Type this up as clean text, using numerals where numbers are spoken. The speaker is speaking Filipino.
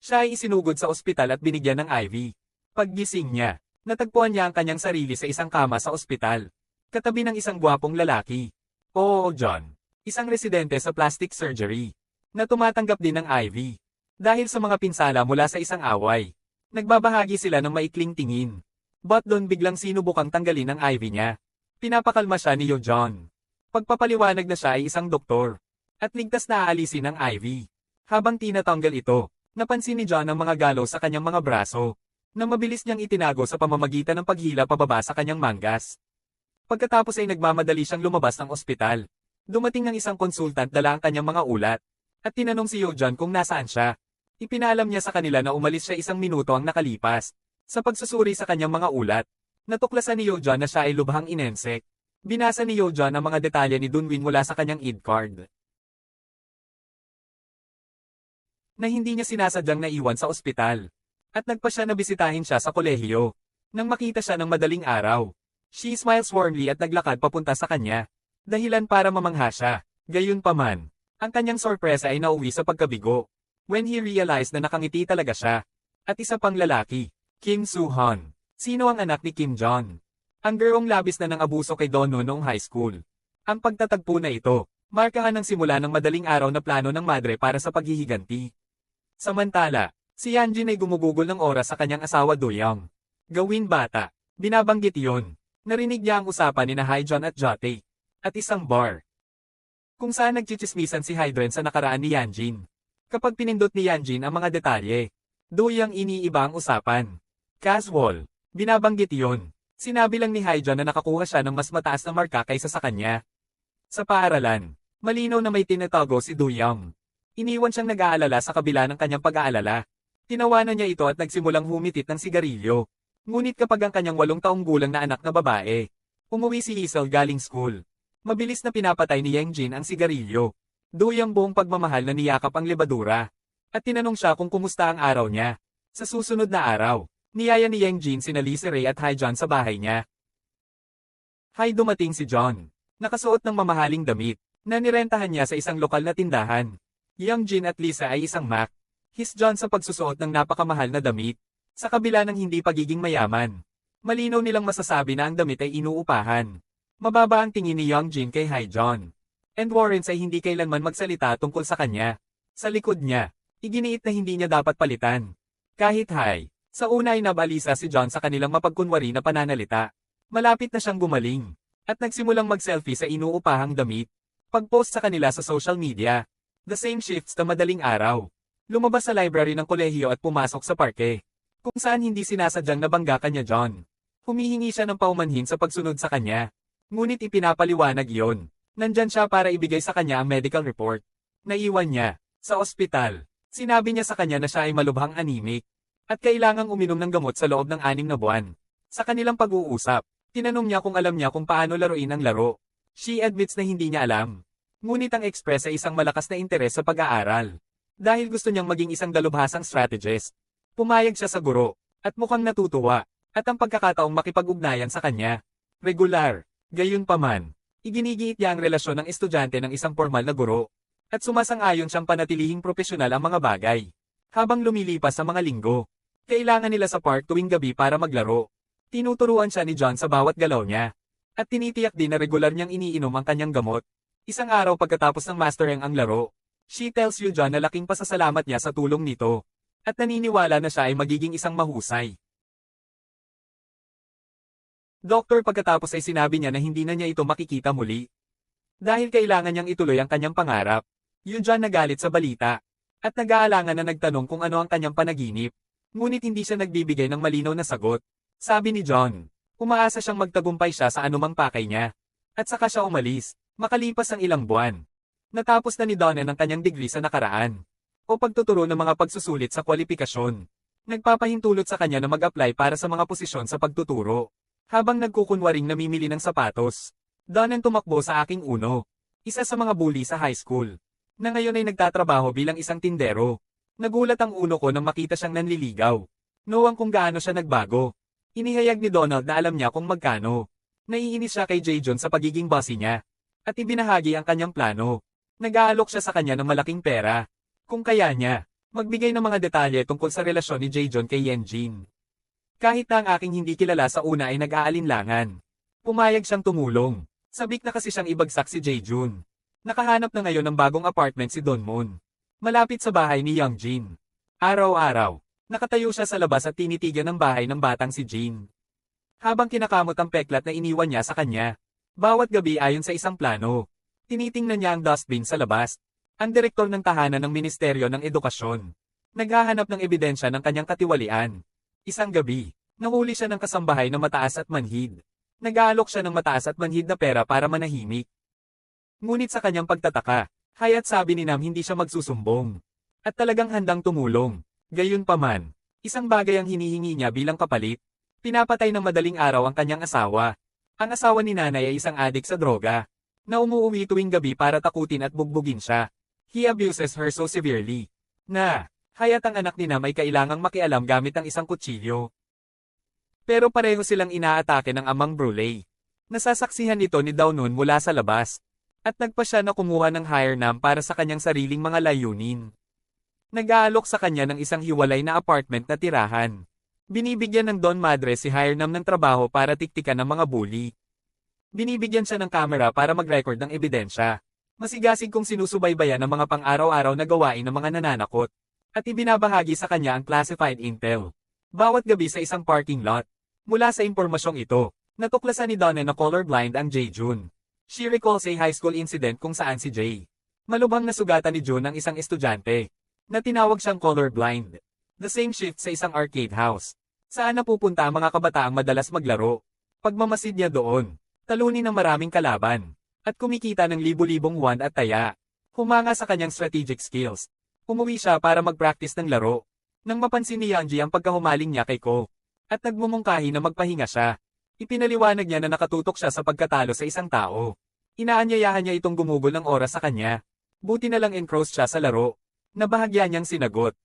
Siya ay isinugod sa ospital at binigyan ng IV. Paggising niya, natagpuan niya ang kanyang sarili sa isang kama sa ospital. Katabi ng isang gwapong lalaki. Oo, John. Isang residente sa plastic surgery. Na tumatanggap din ng IV. Dahil sa mga pinsala mula sa isang away. Nagbabahagi sila ng maikling tingin. But doon biglang sinubukang tanggalin ang IV niya. Pinapakalma siya ni John. Pagpapaliwanag na siya ay isang doktor. At ligtas na aalisin ang IV. Habang tinatanggal ito, napansin ni John ang mga galaw sa kanyang mga braso. Na mabilis niyang itinago sa pamamagitan ng paghila pababa sa kanyang mangas. Pagkatapos ay nagmamadali siyang lumabas ng ospital. Dumating ng isang konsultant dala ang kanyang mga ulat. At tinanong si John kung nasaan siya. Ipinaalam niya sa kanila na umalis siya 1 minuto ang nakalipas. Sa pagsusuri sa kanyang mga ulat, natuklasan ni John na siya ay lubhang inensek. Binasa ni John ang mga detalye ni Dunwin mula sa kanyang ID card. Na hindi niya sinasadyang naiwan sa ospital. At nagpa siya na bisitahin siya sa kolehiyo. Nang makita siya ng madaling araw, she smiles warmly at naglakad papunta sa kanya. Dahilan para mamangha siya. Gayunpaman, ang kanyang sorpresa ay nauwi sa pagkabigo. When he realized na nakangiti talaga siya. At isa pang lalaki, Kim Soo-han. Sino ang anak ni Kim Jong? Ang girong labis na ng abuso kay Dono noong high school. Ang pagtatagpo na ito, markahan ng simula ng madaling araw na plano ng madre para sa paghihiganti. Samantala, si Yanjin ay gumugugol ng oras sa kanyang asawa Do-young. Gawin bata, binabanggit iyon. Narinig niya ang usapan ni na Hyejeon at Jotae. At isang bar. Kung saan nagchichismisan si Hydren sa nakaraan ni Yanjin. Kapag pinindot ni Yanjin ang mga detalye, Do-young iniiba ang usapan. Casual, binabanggit iyon. Sinabi lang ni Hyejeon na nakakuha siya ng mas mataas na marka kaysa sa kanya. Sa paaralan, malinaw na may tinatago si Do-young. Iniwan siyang nag-aalala sa kabila ng kanyang pag-aalala. Tinawanan niya ito at nagsimulang humitit ng sigarilyo. Ngunit kapag ang kanyang 8 taong gulang na anak na babae, umuwi si Hazel galing school. Mabilis na pinapatay ni Yanjin ang sigarilyo. Do-young buong pagmamahal na niyakap ang lebadura. At tinanong siya kung kumusta ang araw niya. Sa susunod na araw, niyaya ni Yanjin sina Lee Ray at Hyejeon sa bahay niya. Dumating si John. Nakasuot ng mamahaling damit, na nirentahan niya sa isang lokal na tindahan. Yanjin at Lisa ay isang Mac. His John sa pagsusuot ng napakamahal na damit. Sa kabila ng hindi pagiging mayaman. Malinaw nilang masasabi na ang damit ay inuupahan. Mababa ang tingin ni Yanjin kay Hyejeon. And warrants ay hindi kailanman magsalita tungkol sa kanya. Sa likod niya, iginiit na hindi niya dapat palitan. Kahit sa una ay nabalisa si John sa kanilang mapagkunwari na pananalita. Malapit na siyang gumaling. At nagsimulang mag-selfie sa inuupahang damit. Pag-post sa kanila sa social media. The same shifts na madaling araw. Lumabas sa library ng kolehiyo at pumasok sa parke. Kung saan hindi sinasadyang nabangga kanya John. Humihingi siya ng paumanhin sa pagsunod sa kanya. Ngunit ipinapaliwanag iyon. Nandyan siya para ibigay sa kanya ang medical report. Naiwan niya. Sa ospital. Sinabi niya sa kanya na siya ay malubhang anemic. At kailangang uminom ng gamot sa loob ng 6 na buwan. Sa kanilang pag-uusap, tinanong niya kung alam niya kung paano laruin ang laro. She admits na hindi niya alam. Ngunit ang express ay isang malakas na interes sa pag-aaral. Dahil gusto niyang maging isang dalubhasang strategist. Pumayag siya sa guro, at mukhang natutuwa, at ang pagkakataong makipag-ugnayan sa kanya. Regular, gayunpaman, iginigiit niya ang relasyon ng estudyante ng isang formal na guro. At sumasang-ayon siyang panatilihing propesyonal ang mga bagay. Habang lumilipas sa mga linggo, kailangan nila sa park tuwing gabi para maglaro. Tinuturuan siya ni John sa bawat galaw niya. At tinitiyak din na regular niyang iniinom ang kanyang gamot. Isang araw pagkatapos ng mastering ang laro, she tells John na laking pasasalamat niya sa tulong nito. At naniniwala na siya ay magiging isang mahusay. Doktor pagkatapos ay sinabi niya na hindi na niya ito makikita muli. Dahil kailangan niyang ituloy ang kanyang pangarap. John nagalit sa balita. At nag-aalangan na nagtanong kung ano ang kanyang panaginip. Ngunit hindi siya nagbibigay ng malinaw na sagot. Sabi ni John, umaasa siyang magtagumpay siya sa anumang pakay niya. At saka siya umalis. Makalipas ang ilang buwan. Natapos na ni Donna ang kanyang degree sa nakaraan. O pagtuturo ng mga pagsusulit sa kwalifikasyon. Nagpapahintulot sa kanya na mag-apply para sa mga posisyon sa pagtuturo. Habang nagkukunwaring namimili ng sapatos. Donna tumakbo sa aking uno. Isa sa mga bully sa high school. Na ngayon ay nagtatrabaho bilang isang tindero. Nagulat ang uno ko nang makita siyang nanliligaw. Knowang kung gaano siya nagbago. Inihayag ni Donald na alam niya kung magkano. Naiinis siya kay Jaejon sa pagiging bossy niya. At ibinahagi ang kanyang plano. Nag-aalok siya sa kanya ng malaking pera. Kung kaya niya, Magbigay ng mga detalye tungkol sa relasyon ni Jaejon kay Yenjin. Kahit na ang aking hindi kilala sa una ay nag-aalinlangan. Pumayag siyang tumulong. Sabik na kasi siyang ibagsak si Jaejon. Nakahanap na ngayon ng bagong apartment si Donmon. Malapit sa bahay ni Youngjin. Araw-araw, nakatayo siya sa labas at tinitigan ng bahay ng batang si Jin. Habang kinakamot ang peklat na iniwan niya sa kanya. Bawat gabi ayon sa isang plano. Tinitingnan niya ang dustbin sa labas. Ang direktor ng tahanan ng Ministeryo ng Edukasyon. Naghahanap ng ebidensya ng kanyang katiwalian. Isang gabi, nahuli siya ng kasambahay na mataas at manhid. Nag-aalok siya ng mataas at manhid na pera para manahimik. Ngunit sa kanyang pagtataka, haya't sabi ni Nam hindi siya magsusumbong. At talagang handang tumulong. Gayunpaman, isang bagay ang hinihingi niya bilang kapalit. Pinapatay ng madaling araw ang kanyang asawa. Ang asawa ni nanay ay isang adik sa droga, na umuuwi tuwing gabi para takutin at bugbugin siya. He abuses her so severely, na, haya't ang anak ni Nam ay kailangang makialam gamit ang isang kutsilyo. Pero pareho silang inaatake ng amang Bruley. Nasasaksihan ito ni Daonon mula sa labas. At nagpa siya na kumuha ng hire Nam para sa kanyang sariling mga layunin. Nag-aalok sa kanya ng isang hiwalay na apartment na tirahan. Binibigyan ng Don Madre si hire Nam ng trabaho para tiktikan ng mga bully. Binibigyan siya ng kamera para mag-record ng ebidensya. Masigasig kong sinusubaybayan ang mga pang-araw-araw na gawain ng mga nananakot. At ibinabahagi sa kanya ang classified intel. Bawat gabi sa isang parking lot. Mula sa impormasyong ito, natuklasan ni Donna na colorblind ang Jaejon. She recalls a high school incident kung saan si Jae. Malubhang nasugatan ni Jun ang isang estudyante, na tinawag siyang colorblind. The same shift sa isang arcade house. Saan napupunta ang mga kabataang madalas maglaro? Pagmamasid niya doon, talunin ng maraming kalaban. At kumikita ng libu-libong won at taya. Humanga sa kanyang strategic skills. Umuwi siya para mag-practice ng laro. Nang mapansin ni Youngji ang pagkahumaling niya kay Ko. At nagmumungkahi na magpahinga siya. Ipinaliwanag niya na nakatutok siya sa pagkatalo sa isang tao. Inaanyayahan niya itong gumugol ng oras sa kanya. Buti na lang engrossed siya sa laro. Nabahagya niyang sinagot.